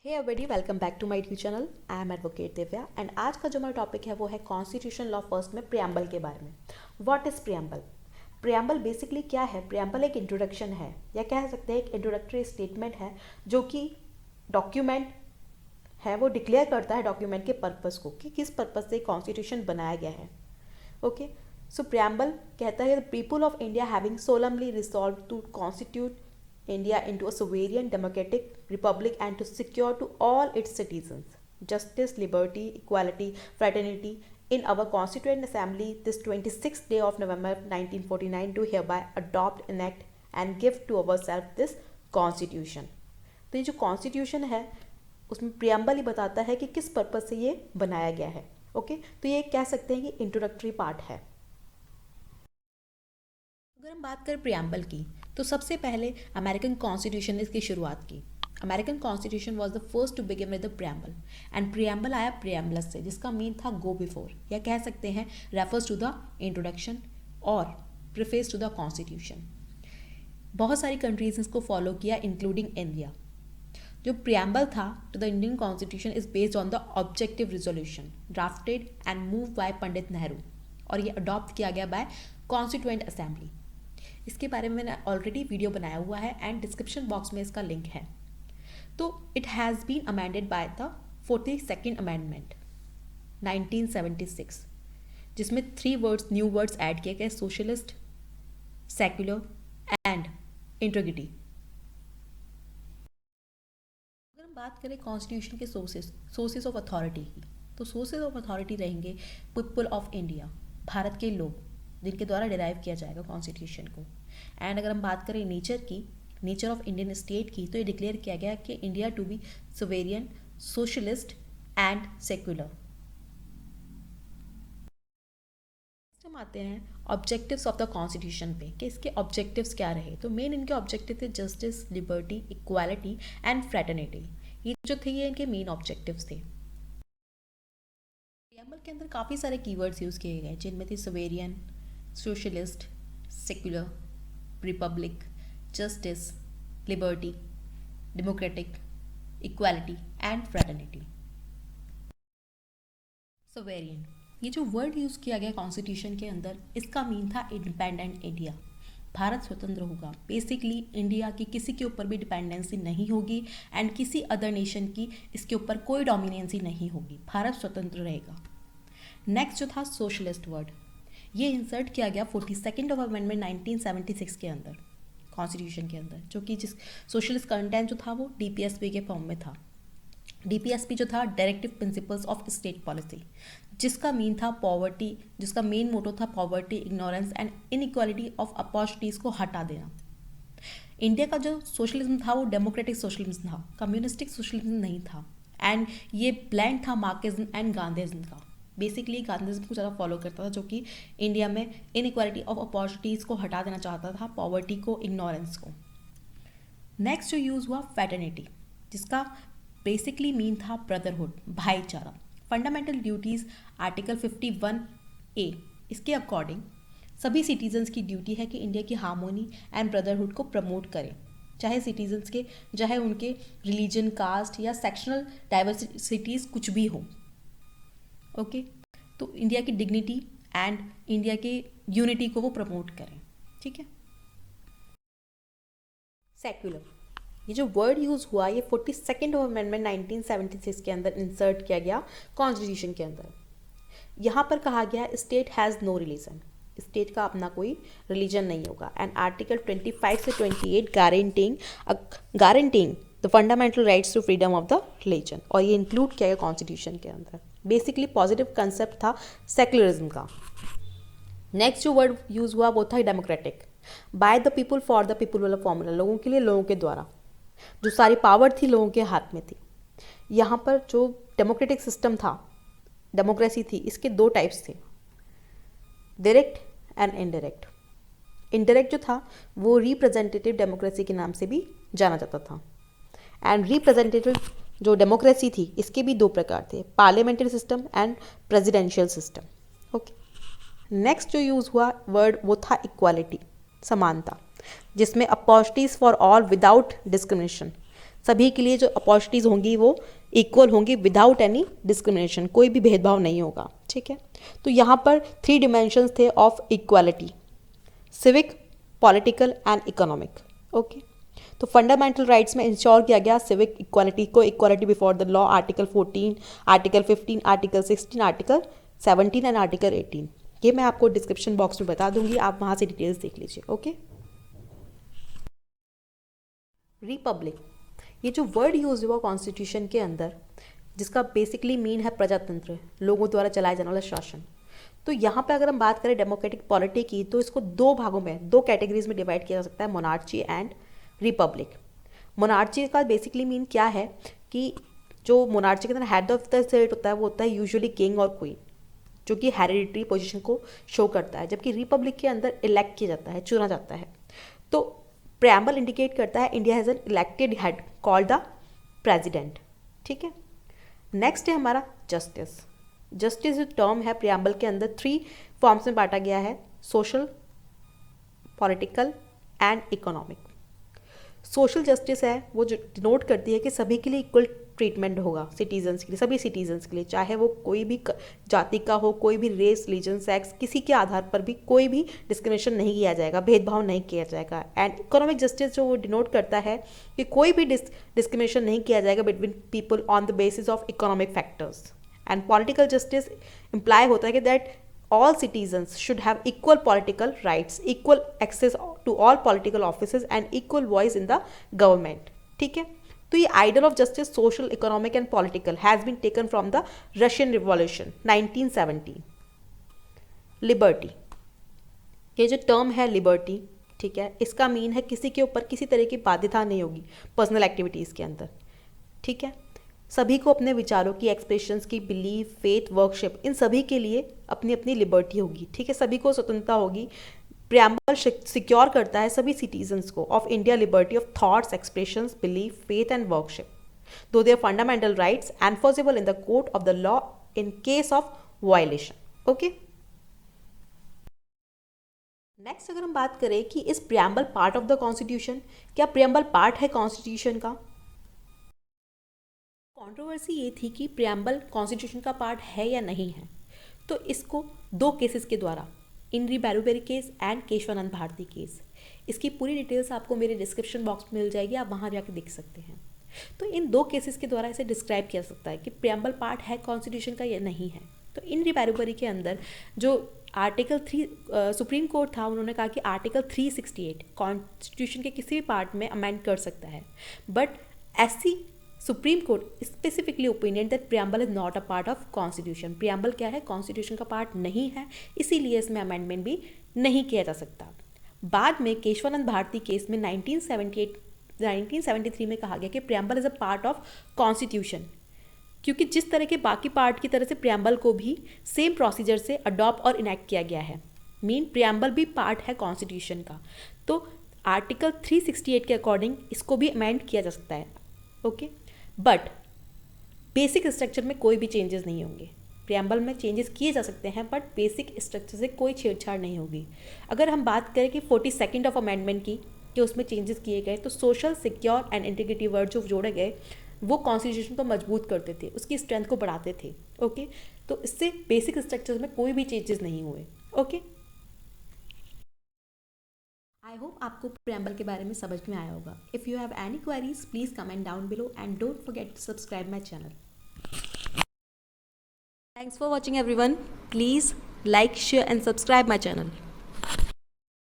Hey everybody, welcome back to my YouTube channel. I am advocate Divya and आज का जो हमारा टॉपिक है वो है कॉन्स्टिट्यूशन लॉ फर्स्ट में प्रियम्बल के बारे में। What is preamble? Preamble basically क्या है? प्रियम्बल एक इंट्रोडक्शन है या कह सकते हैं एक इंट्रोडक्टरी स्टेटमेंट है जो कि डॉक्यूमेंट है वो डिक्लेयर करता है डॉक्यूमेंट के पर्पस को कि किस पर्पस से कॉन्स्टिट्यूशन बनाया गया है। ओके, सो प्रियम्बल कहता है people of India having solemnly resolve to constitute India into a sovereign democratic republic and to secure to all its citizens justice, liberty, equality, fraternity in our Constituent Assembly this 26th day of November 1949 do hereby adopt, enact and give to ourselves this Constitution। तो ये जो Constitution है उसमें preamble ही बताता है कि किस purpose से ये बनाया गया है। ओके, तो ये कह सकते हैं कि इंट्रोडक्टरी पार्ट है। अगर हम बात करें प्रियम्बल की तो सबसे पहले अमेरिकन कॉन्स्टिट्यूशन ने इसकी शुरुआत की। American constitution was the first to begin with the preamble and preamble आया प्रियम्बलस से जिसका मीन था गो बिफोर या कह सकते हैं रेफर्स टू द इंट्रोडक्शन और प्रिफेस टू द कॉन्स्टिट्यूशन। बहुत सारी कंट्रीज इसको फॉलो किया इंक्लूडिंग इंडिया। जो प्रियम्बल था to the Indian constitution is based on the objective resolution drafted and move by Pandit Nehru और ये अडॉप्ट किया गया बाय कॉन्स्टिट्यूएंट असेंबली। इसके बारे में मैंने ऑलरेडी वीडियो बनाया हुआ है एंड डिस्क्रिप्शन बॉक्स में इसका लिंक है। तो it has been amended by the 42nd amendment 1976 जिसमें 3 वर्ड्स न्यू वर्ड्स ऐड किए गए, सोशलिस्ट, सेक्युलर एंड इंटीग्रिटी। अगर हम बात करें कॉन्स्टिट्यूशन के सोर्सेस ऑफ अथॉरिटी की तो सोर्सेज ऑफ अथॉरिटी रहेंगे पीपल ऑफ इंडिया, भारत के लोग जिनके द्वारा डिराइव किया जाएगा कॉन्स्टिट्यूशन को। एंड अगर हम बात करें नेचर ऑफ इंडियन स्टेट की तो ये डिक्लेयर किया गया कि India to be sovereign, socialist and secular. हम आते हैं ऑब्जेक्टिव्स ऑफ द कॉन्स्टिट्यूशन पे कि इसके ऑब्जेक्टिव्स क्या रहे। तो मेन इनके ऑब्जेक्टिव थे justice, liberty, equality and fraternity. ये जो थे ये इनके मेन ऑब्जेक्टिव्स थे। प्रियम्बल के अंदर काफ़ी सारे कीवर्ड्स यूज़ किए गए जिनमें थे sovereign, socialist, secular, Republic, justice, liberty, democratic, equality and fraternity. Sovereign, ये जो वर्ड यूज़ किया गया कॉन्स्टिट्यूशन के अंदर इसका मीन था इंडिपेंडेंट इंडिया, भारत स्वतंत्र होगा। बेसिकली इंडिया की किसी के ऊपर भी डिपेंडेंसी नहीं होगी एंड किसी अदर नेशन की इसके ऊपर कोई डोमिनेंसी नहीं होगी, भारत स्वतंत्र रहेगा। नेक्स्ट जो था सोशलिस्ट वर्ड, ये इंसर्ट किया गया 42nd ऑफ अमेंडमेंट 1976 के अंदर कॉन्स्टिट्यूशन के अंदर, जो कि जिस सोशलिस्ट कंटेंट जो था वो डीपीएसपी के फॉर्म में था। डीपीएसपी जो था directive principles of state policy, जिसका मीन था पॉवर्टी, जिसका मेन मोटो था poverty, ignorance and inequality of opportunities को हटा देना। इंडिया का जो सोशलिज्म था वो डेमोक्रेटिक सोशलिज्म था, कम्युनिस्टिक सोशलिज्म नहीं था। एंड ये ब्लेंड था मार्क्सिज्म एंड गांधीज्म का। बेसिकली गांधीज्म को ज़्यादा फॉलो करता था जो कि इंडिया में इनइक्वालिटी ऑफ अपॉर्चुनिटीज़ को हटा देना चाहता था, पॉवर्टी को, इग्नोरेंस को। नेक्स्ट जो यूज़ हुआ फैटर्निटी, जिसका बेसिकली मीन था ब्रदरहुड, भाईचारा। फंडामेंटल ड्यूटीज़ आर्टिकल 51A, इसके अकॉर्डिंग सभी सिटीजन्स की ड्यूटी है कि इंडिया की हार्मोनी एंड ब्रदरहुड को प्रमोट करें, चाहे सिटीजन्स के चाहे उनके रिलीजन, कास्ट या सेक्शनल डाइवर्सिटीज़ कुछ भी हो। ओके, तो इंडिया की डिग्निटी एंड इंडिया के यूनिटी को वो प्रमोट करें। ठीक है। सेक्युलर, ये जो वर्ड यूज़ हुआ ये 42nd ऑफ अमेंडमेंट 1976 के अंदर इंसर्ट किया गया कॉन्स्टिट्यूशन के अंदर। यहाँ पर कहा गया state has no religion, state का अपना कोई रिलीजन नहीं होगा। एंड आर्टिकल 25 से 28 guaranteeing the fundamental rights to freedom of the religion, और ये इंक्लूड किया गया कॉन्स्टिट्यूशन के अंदर। बेसिकली पॉजिटिव कंसेप्ट था सेक्युलरिज्म का। नेक्स्ट जो वर्ड यूज़ हुआ वो था democratic, by the people for the people वाला फॉर्मूला, लोगों के लिए लोगों के द्वारा, जो सारी पावर थी लोगों के हाथ में थी। यहाँ पर जो डेमोक्रेटिक सिस्टम था, डेमोक्रेसी थी, इसके 2 टाइप्स थे, डायरेक्ट एंड इनडायरेक्ट। इनडायरेक्ट जो था वो रिप्रेजेंटेटिव डेमोक्रेसी के नाम से भी जाना जाता था। एंड रिप्रेजेंटेटिव जो डेमोक्रेसी थी इसके भी 2 प्रकार थे, parliamentary system and presidential system. Okay, next जो यूज़ हुआ वर्ड वो था इक्वालिटी, समानता, जिसमें opportunities for all without discrimination, सभी के लिए जो अपॉर्चुनिटीज़ होंगी वो इक्वल होंगी विदाउट एनी डिस्क्रिमिनेशन, कोई भी भेदभाव नहीं होगा, ठीक है। तो यहाँ पर 3 डिमेंशंस थे of equality, civic, political and economic, okay. तो फंडामेंटल राइट्स में इंश्योर किया गया सिविक इक्वालिटी को, equality before the law, article 14, article 15, article 16, article 17 and article 18। ये मैं आपको डिस्क्रिप्शन बॉक्स में बता दूंगी, आप वहाँ से डिटेल्स देख लीजिए, ओके। रिपब्लिक, ये जो वर्ड यूज हुआ कॉन्स्टिट्यूशन के अंदर, जिसका बेसिकली मीन है प्रजातंत्र, लोगों द्वारा चलाया जाने वाला शासन। तो यहाँ पे अगर हम बात करें डेमोक्रेटिक पॉलिटी की, तो इसको 2 भागों में, 2 कैटेगरीज में डिवाइड किया जा सकता है, मोनार्ची एंड रिपब्लिक। मोनार्ची का बेसिकली मीन क्या है कि जो मोनार्ची के अंदर हेड ऑफ द स्टेट होता है वो होता है यूजुअली किंग और क्वीन, जो कि हेरिडिटरी पोजीशन को शो करता है, जबकि रिपब्लिक के अंदर इलेक्ट किया जाता है, चुना जाता है। तो प्रेम्बल इंडिकेट करता है India has an elected head called the president, ठीक है। नेक्स्ट है हमारा जस्टिस। जस्टिस जो टर्म है प्रियम्बल के अंदर 3 फॉर्म्स में बांटा गया है, social, political and economic. Social justice है वो जो डिनोट करती है कि सभी के लिए इक्वल ट्रीटमेंट होगा, सिटीजन्स के लिए, सभी सिटीजन्स के लिए, चाहे वो कोई भी जाति का हो, कोई भी रेस, रिलीजन, सेक्स, किसी के आधार पर भी कोई भी डिस्क्रिमिनेशन नहीं किया जाएगा, भेदभाव नहीं किया जाएगा। एंड इकोनॉमिक जस्टिस जो वो डिनोट करता है कि कोई भी डिस्क्रिमिनेशन नहीं किया जाएगा between people on the basis of economic factors. And political justice imply होता है कि that all citizens should have equal political rights, equal access to all political offices and equal voice in the government, ठीक है। तो ये idol of justice social, economic and political has been taken from the Russian revolution 1917। Liberty, ये जो term है liberty, ठीक है, इसका मीन है किसी के ऊपर किसी तरह की बाध्यता नहीं होगी पर्सनल एक्टिविटीज़ के अंदर, ठीक है। सभी को अपने विचारों की, एक्सप्रेशंस की, बिलीफ, फेथ, वर्कशिप, इन सभी के लिए अपनी अपनी लिबर्टी होगी, ठीक है, सभी को स्वतंत्रता होगी। प्रियम्बल सिक्योर करता है सभी सिटीजन्स को of India liberty of thoughts, expressions, belief, faith and worship, though they are fundamental rights enforceable in the court of the law in case of violation, okay. Next अगर हम बात करें कि इस preamble part of the constitution, क्या preamble part है constitution का? Controversy ये थी कि प्रियम्बल कॉन्स्टिट्यूशन का पार्ट है या नहीं है। तो इसको 2 केसेस के द्वारा, in re Berubari case and Kesavananda Bharati case, इसकी पूरी डिटेल्स आपको मेरे डिस्क्रिप्शन बॉक्स में मिल जाएगी, आप वहाँ जाके देख सकते हैं। तो इन 2 केसेस के द्वारा इसे डिस्क्राइब किया जा सकता है कि प्रियम्बल पार्ट है कॉन्स्टिट्यूशन का या नहीं है। तो इनरी बैरूबेरी के अंदर जो आर्टिकल 3 सुप्रीम कोर्ट था, उन्होंने कहा कि आर्टिकल 368 कॉन्स्टिट्यूशन के किसी भी पार्ट में अमेंड कर सकता है, बट ऐसी supreme court specifically opinion that preamble is not a part of constitution. Preamble क्या है, कॉन्स्टिट्यूशन का पार्ट नहीं है, इसीलिए इसमें अमेंडमेंट भी नहीं किया जा सकता। बाद में केशवानंद भारती केस में 1973 में कहा गया कि preamble is a part of constitution, क्योंकि जिस तरह के बाकी पार्ट की तरह से प्रियम्बल को भी सेम प्रोसीजर से अडॉप्ट और इनैक्ट किया गया है, मीन प्रियम्बल भी पार्ट है कॉन्स्टिट्यूशन का। तो आर्टिकल 368 के अकॉर्डिंग इसको भी अमेंड किया जा सकता है, ओके। बट बेसिक स्ट्रक्चर में कोई भी चेंजेस नहीं होंगे। प्रियम्बल में चेंजेस किए जा सकते हैं बट बेसिक स्ट्रक्चर से कोई छेड़छाड़ नहीं होगी। अगर हम बात करें कि 42nd ऑफ अमेंडमेंट की, कि उसमें चेंजेस किए गए, तो social, secure and integrity word जो जोड़े गए वो कॉन्स्टिट्यूशन को मजबूत करते थे, उसकी स्ट्रेंथ को बढ़ाते थे, ओके। तो इससे बेसिक स्ट्रक्चर में कोई भी चेंजेस नहीं हुए, ओके। आई होप आपको प्रियम्बल के बारे में समझ में आया होगा। If you have any queries please comment down below and don't forget to subscribe my channel. Thanks for watching everyone. Please like, share and subscribe my channel.